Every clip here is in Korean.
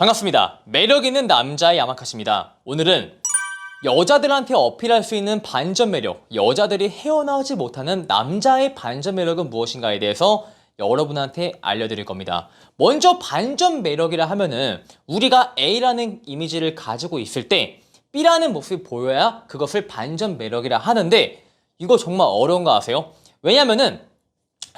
반갑습니다. 매력있는 남자의 야마카시입니다. 오늘은 여자들한테 어필할 수 있는 반전 매력, 여자들이 헤어나오지 못하는 남자의 반전 매력은 무엇인가에 대해서 여러분한테 알려드릴 겁니다. 먼저 반전 매력이라 하면은 우리가 A라는 이미지를 가지고 있을 때 B라는 모습이 보여야 그것을 반전 매력이라 하는데, 이거 정말 어려운 거 아세요? 왜냐면은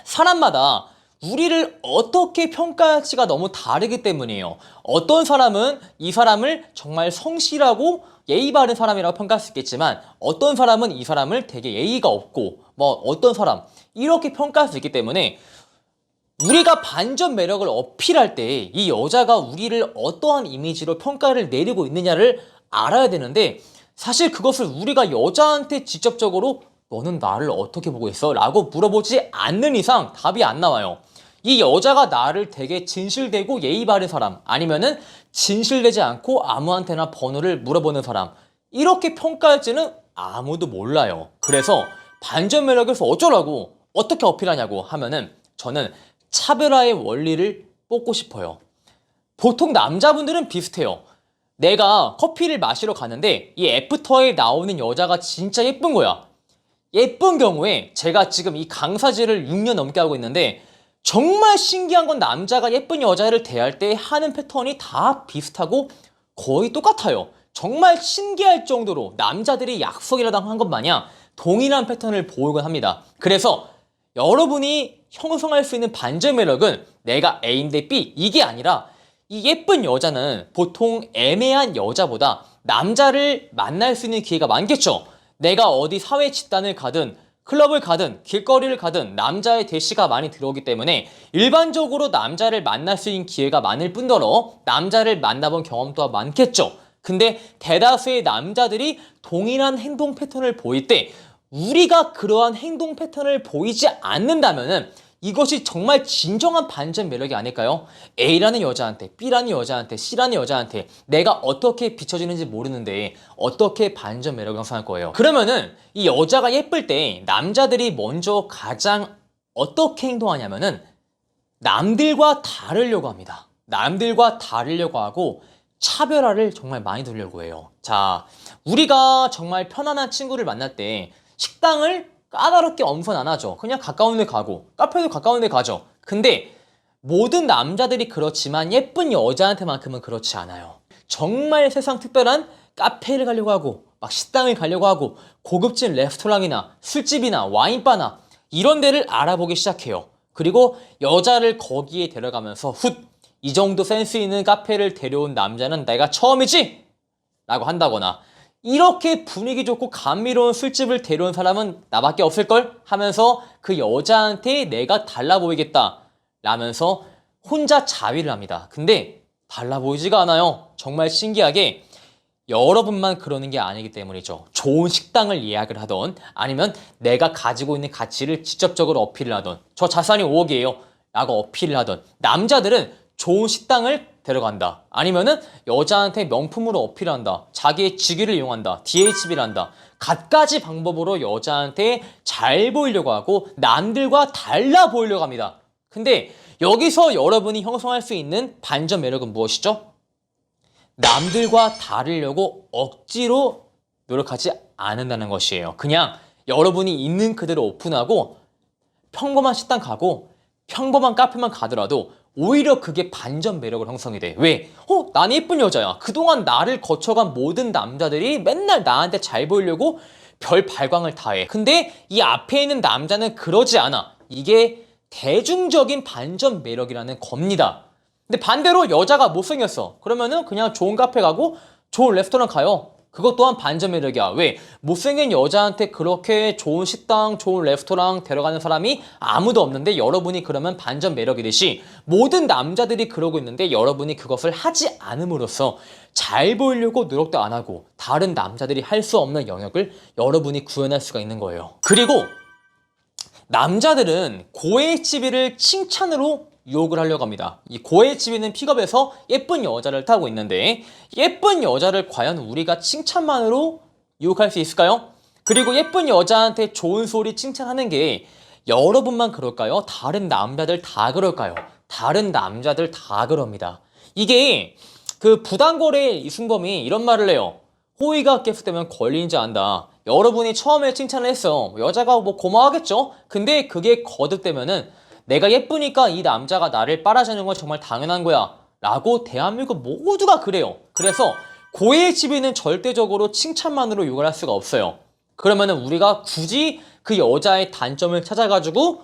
사람마다 우리를 어떻게 평가할지가 너무 다르기 때문이에요. 어떤 사람은 이 사람을 정말 성실하고 예의 바른 사람이라고 평가할 수 있겠지만, 어떤 사람은 이 사람을 되게 예의가 없고, 어떤 사람 이렇게 평가할 수 있기 때문에 우리가 반전 매력을 어필할 때 이 여자가 우리를 어떠한 이미지로 평가를 내리고 있느냐를 알아야 되는데, 사실 그것을 우리가 여자한테 직접적으로 너는 나를 어떻게 보고 있어? 라고 물어보지 않는 이상 답이 안 나와요. 이 여자가 나를 되게 진실되고 예의 바른 사람, 아니면은 진실되지 않고 아무한테나 번호를 물어보는 사람, 이렇게 평가할지는 아무도 몰라요. 그래서 반전 매력에서 어쩌라고, 어떻게 어필하냐고 하면은 저는 차별화의 원리를 뽑고 싶어요. 보통 남자분들은 비슷해요. 내가 커피를 마시러 가는데 이 애프터에 나오는 여자가 진짜 예쁜 거야. 예쁜 경우에 제가 지금 이 강사질을 6년 넘게 하고 있는데, 정말 신기한 건 남자가 예쁜 여자를 대할 때 하는 패턴이 다 비슷하고 거의 똑같아요. 정말 신기할 정도로 남자들이 약속이라도 한 것 마냥 동일한 패턴을 보이곤 합니다. 그래서 여러분이 형성할 수 있는 반전 매력은 내가 A인데 B, 이게 아니라 이 예쁜 여자는 보통 애매한 여자보다 남자를 만날 수 있는 기회가 많겠죠. 내가 어디 사회 집단을 가든 클럽을 가든 길거리를 가든 남자의 대시가 많이 들어오기 때문에 일반적으로 남자를 만날 수 있는 기회가 많을 뿐더러 남자를 만나본 경험도 많겠죠. 근데 대다수의 남자들이 동일한 행동 패턴을 보일 때 우리가 그러한 행동 패턴을 보이지 않는다면은 이것이 정말 진정한 반전 매력이 아닐까요? A라는 여자한테, B라는 여자한테, C라는 여자한테 내가 어떻게 비춰지는지 모르는데 어떻게 반전 매력을 형성할 거예요? 그러면은 이 여자가 예쁠 때 남자들이 먼저 가장 어떻게 행동하냐면은 남들과 다르려고 합니다. 남들과 다르려고 하고 차별화를 정말 많이 두려고 해요. 자, 우리가 정말 편안한 친구를 만날 때 식당을 까다롭게 엄선 안 하죠. 그냥 가까운 데 가고, 카페도 가까운 데 가죠. 근데 모든 남자들이 그렇지만 예쁜 여자한테만큼은 그렇지 않아요. 정말 세상 특별한 카페를 가려고 하고, 막 식당을 가려고 하고, 고급진 레스토랑이나 술집이나 와인바나 이런 데를 알아보기 시작해요. 그리고 여자를 거기에 데려가면서 이 정도 센스 있는 카페를 데려온 남자는 내가 처음이지? 라고 한다거나, 이렇게 분위기 좋고 감미로운 술집을 데려온 사람은 나밖에 없을걸? 하면서 그 여자한테 내가 달라 보이겠다 라면서 혼자 자위를 합니다. 근데 달라 보이지가 않아요. 정말 신기하게 여러분만 그러는 게 아니기 때문이죠. 좋은 식당을 예약을 하던, 아니면 내가 가지고 있는 가치를 직접적으로 어필을 하던, 저 자산이 5억이에요 라고 어필을 하던 남자들은 좋은 식당을 데려간다, 아니면은 여자한테 명품으로 어필한다, 자기의 직위를 이용한다, DH비를 한다, 갖가지 방법으로 여자한테 잘 보이려고 하고 남들과 달라 보이려고 합니다. 근데 여기서 여러분이 형성할 수 있는 반전 매력은 무엇이죠? 남들과 다르려고 억지로 노력하지 않는다는 것이에요. 그냥 여러분이 있는 그대로 오픈하고 평범한 식당 가고 평범한 카페만 가더라도 오히려 그게 반전 매력을 형성이 돼. 왜? 난 예쁜 여자야. 그동안 나를 거쳐간 모든 남자들이 맨날 나한테 잘 보이려고 별 발광을 다해. 근데 이 앞에 있는 남자는 그러지 않아. 이게 대중적인 반전 매력이라는 겁니다. 근데 반대로 여자가 못생겼어. 그러면은 그냥 좋은 카페 가고 좋은 레스토랑 가요. 그것 또한 반전 매력이야. 왜? 못생긴 여자한테 그렇게 좋은 식당, 좋은 레스토랑 데려가는 사람이 아무도 없는데 여러분이 그러면 반전 매력이듯이 모든 남자들이 그러고 있는데 여러분이 그것을 하지 않음으로써 잘 보이려고 노력도 안 하고 다른 남자들이 할 수 없는 영역을 여러분이 구현할 수가 있는 거예요. 그리고 남자들은 고HB를 칭찬으로 유혹을 하려고 합니다. 이 고HB는 픽업에서 예쁜 여자를 타고 있는데, 예쁜 여자를 과연 우리가 칭찬만으로 유혹할 수 있을까요? 그리고 예쁜 여자한테 좋은 소리 칭찬하는 게 여러분만 그럴까요? 다른 남자들 다 그럴까요? 다른 남자들 다 그럽니다. 이게 그 부당거래 이승범이 이런 말을 해요. 호의가 계속되면 걸리는 줄 안다. 여러분이 처음에 칭찬을 했어. 여자가 뭐 고마워하겠죠? 근데 그게 거듭되면은 내가 예쁘니까 이 남자가 나를 빨아주는 건 정말 당연한 거야. 라고 대한민국 모두가 그래요. 그래서 고해의 지배는 절대적으로 칭찬만으로 요구할 수가 없어요. 그러면은 우리가 굳이 그 여자의 단점을 찾아가지고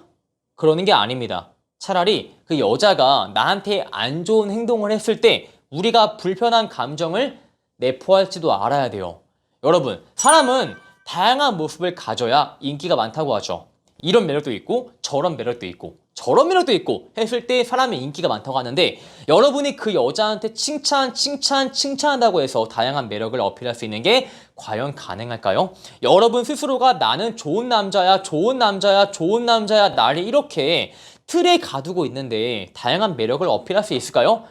그러는 게 아닙니다. 차라리 그 여자가 나한테 안 좋은 행동을 했을 때 우리가 불편한 감정을 내포할지도 알아야 돼요. 여러분, 사람은 다양한 모습을 가져야 인기가 많다고 하죠. 이런 매력도 있고 저런 매력도 있고 저런 매력도 있고 했을 때 사람의 인기가 많다고 하는데, 여러분이 그 여자한테 칭찬한다고 해서 다양한 매력을 어필할 수 있는 게 과연 가능할까요? 여러분 스스로가 나는 좋은 남자야, 좋은 남자야, 좋은 남자야, 나를 이렇게 틀에 가두고 있는데 다양한 매력을 어필할 수 있을까요?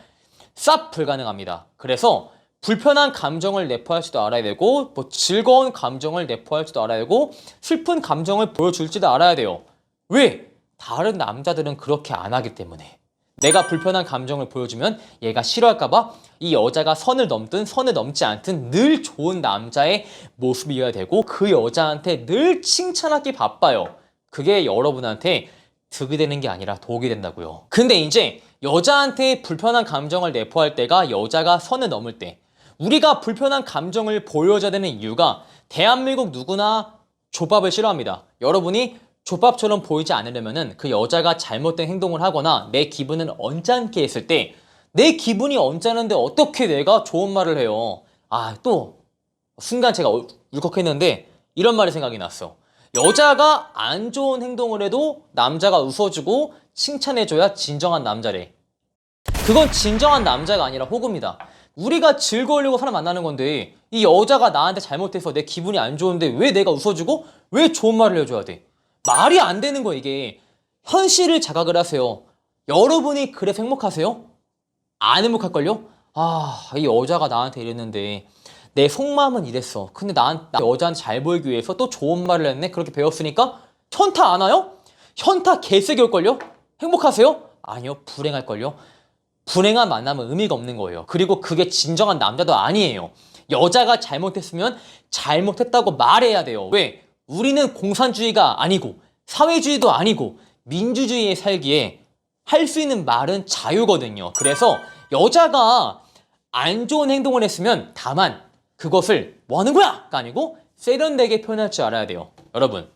쌉 불가능합니다. 그래서 불편한 감정을 내포할 줄도 알아야 되고, 뭐 즐거운 감정을 내포할 줄도 알아야 되고, 슬픈 감정을 보여줄지도 알아야 돼요. 왜? 다른 남자들은 그렇게 안 하기 때문에. 내가 불편한 감정을 보여주면 얘가 싫어할까봐 이 여자가 선을 넘든 선을 넘지 않든 늘 좋은 남자의 모습이어야 되고, 그 여자한테 늘 칭찬하기 바빠요. 그게 여러분한테 득이 되는 게 아니라 독이 된다고요. 근데 이제 여자한테 불편한 감정을 내포할 때가 여자가 선을 넘을 때, 우리가 불편한 감정을 보여줘야 되는 이유가, 대한민국 누구나 족밥을 싫어합니다. 여러분이 족밥처럼 보이지 않으려면은 그 여자가 잘못된 행동을 하거나 내 기분을 언짢게 했을 때, 내 기분이 언짢은데 어떻게 내가 좋은 말을 해요. 또 순간 제가 울컥했는데 이런 말이 생각이 났어. 여자가 안 좋은 행동을 해도 남자가 웃어주고 칭찬해줘야 진정한 남자래. 그건 진정한 남자가 아니라 호구입니다. 우리가 즐거우려고 사람 만나는 건데, 이 여자가 나한테 잘못해서 내 기분이 안 좋은데 왜 내가 웃어주고 왜 좋은 말을 해줘야 돼? 말이 안 되는 거. 이게 현실을 자각을 하세요. 여러분이 그래서 행복하세요? 안 행복할걸요? 이 여자가 나한테 이랬는데 내 속마음은 이랬어. 근데 나 여자한테 잘 보이기 위해서 또 좋은 말을 했네? 그렇게 배웠으니까 현타 안 와요? 현타 개세게 올걸요? 행복하세요? 아니요, 불행할걸요? 불행한 만남은 의미가 없는 거예요. 그리고 그게 진정한 남자도 아니에요. 여자가 잘못했으면 잘못했다고 말해야 돼요. 왜? 우리는 공산주의가 아니고 사회주의도 아니고 민주주의에 살기에 할 수 있는 말은 자유거든요. 그래서 여자가 안 좋은 행동을 했으면 다만 그것을 뭐 하는 거야? 가 아니고 세련되게 표현할 줄 알아야 돼요. 여러분,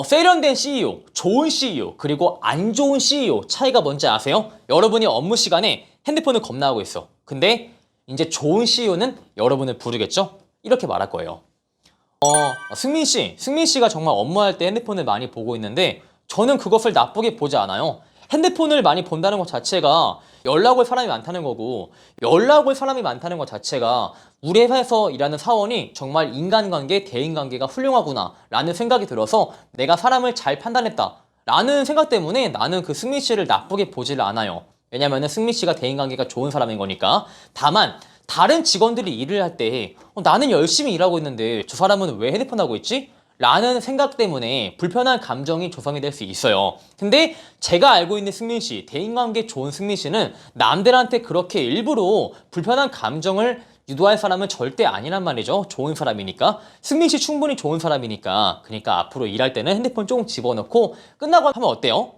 세련된 CEO, 좋은 CEO, 그리고 안 좋은 CEO 차이가 뭔지 아세요? 여러분이 업무 시간에 핸드폰을 겁나 하고 있어. 근데 이제 좋은 CEO는 여러분을 부르겠죠? 이렇게 말할 거예요. 승민 씨가 정말 업무할 때 핸드폰을 많이 보고 있는데 저는 그것을 나쁘게 보지 않아요. 핸드폰을 많이 본다는 것 자체가 연락 올 사람이 많다는 거고, 연락 올 사람이 많다는 것 자체가 우리 회사에서 일하는 사원이 정말 인간관계, 대인관계가 훌륭하구나 라는 생각이 들어서 내가 사람을 잘 판단했다 라는 생각 때문에 나는 그 승민 씨를 나쁘게 보지를 않아요. 왜냐면은 승민 씨가 대인관계가 좋은 사람인 거니까. 다만 다른 직원들이 일을 할 때 나는 열심히 일하고 있는데 저 사람은 왜 핸드폰 하고 있지? 라는 생각 때문에 불편한 감정이 조성이 될 수 있어요. 근데 제가 알고 있는 승민 씨, 대인관계 좋은 승민 씨는 남들한테 그렇게 일부러 불편한 감정을 유도할 사람은 절대 아니란 말이죠. 좋은 사람이니까. 승민 씨 충분히 좋은 사람이니까. 그러니까 앞으로 일할 때는 핸드폰 조금 집어넣고 끝나고 하면 어때요?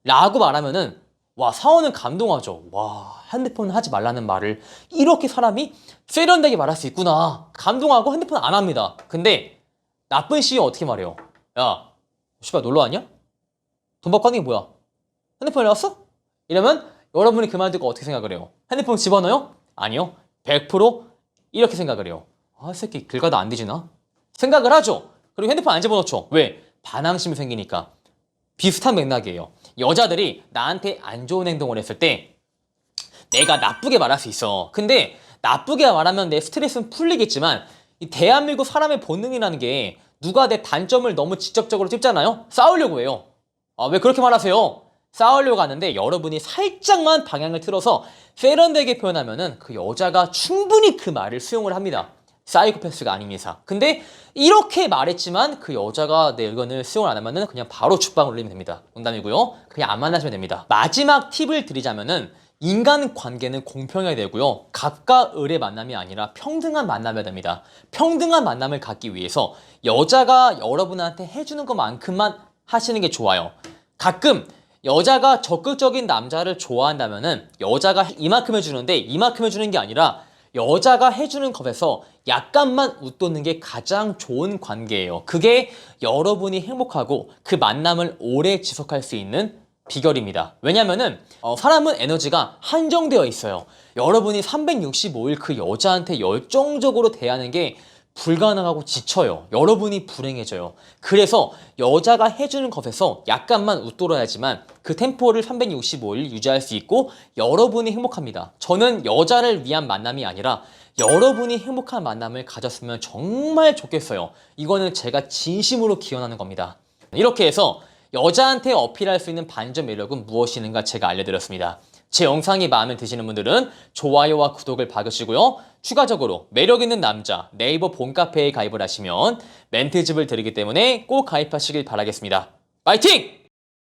라고 말하면은 와, 사원은 감동하죠. 와, 핸드폰 하지 말라는 말을 이렇게 사람이 세련되게 말할 수 있구나. 감동하고 핸드폰 안 합니다. 근데 나쁜 CEO 어떻게 말해요? 야, 씨발 놀러 왔냐? 돈 받고 하는 게 뭐야? 핸드폰 나왔어? 이러면 여러분이 그 말 듣고 어떻게 생각을 해요? 핸드폰 집어넣어요? 아니요. 100% 이렇게 생각을 해요. 이 새끼 길 가다 안 뒤지나? 생각을 하죠. 그리고 핸드폰 안 집어넣죠. 왜? 반항심이 생기니까. 비슷한 맥락이에요. 여자들이 나한테 안 좋은 행동을 했을 때 내가 나쁘게 말할 수 있어. 근데 나쁘게 말하면 내 스트레스는 풀리겠지만 이 대한민국 사람의 본능이라는 게 누가 내 단점을 너무 직접적으로 찝잖아요? 싸우려고 해요. 왜 그렇게 말하세요? 싸우려고 하는데 여러분이 살짝만 방향을 틀어서 세련되게 표현하면은 그 여자가 충분히 그 말을 수용을 합니다. 사이코패스가 아닌 이상. 근데 이렇게 말했지만 그 여자가 내 의견을 수용을 안 하면은 그냥 바로 죽방 올리면 됩니다. 농담이고요. 그냥 안 만나시면 됩니다. 마지막 팁을 드리자면은 인간 관계는 공평해야 되고요. 갑과 을의 만남이 아니라 평등한 만남이어야 됩니다. 평등한 만남을 갖기 위해서 여자가 여러분한테 해주는 것만큼만 하시는 게 좋아요. 가끔 여자가 적극적인 남자를 좋아한다면은 여자가 이만큼 해주는데 이만큼 해주는 게 아니라 여자가 해주는 컵에서 약간만 웃도는 게 가장 좋은 관계예요. 그게 여러분이 행복하고 그 만남을 오래 지속할 수 있는 비결입니다. 왜냐면은 사람은 에너지가 한정되어 있어요. 여러분이 365일 그 여자한테 열정적으로 대하는 게 불가능하고 지쳐요. 여러분이 불행해져요. 그래서 여자가 해주는 것에서 약간만 웃돌아야지만 그 템포를 365일 유지할 수 있고 여러분이 행복합니다. 저는 여자를 위한 만남이 아니라 여러분이 행복한 만남을 가졌으면 정말 좋겠어요. 이거는 제가 진심으로 기원하는 겁니다. 이렇게 해서 여자한테 어필할 수 있는 반전 매력은 무엇인가 제가 알려드렸습니다. 제 영상이 마음에 드시는 분들은 좋아요와 구독을 박으시고요. 추가적으로 매력있는 남자 네이버 봄카페에 가입을 하시면 멘트집을 드리기 때문에 꼭 가입하시길 바라겠습니다. 파이팅!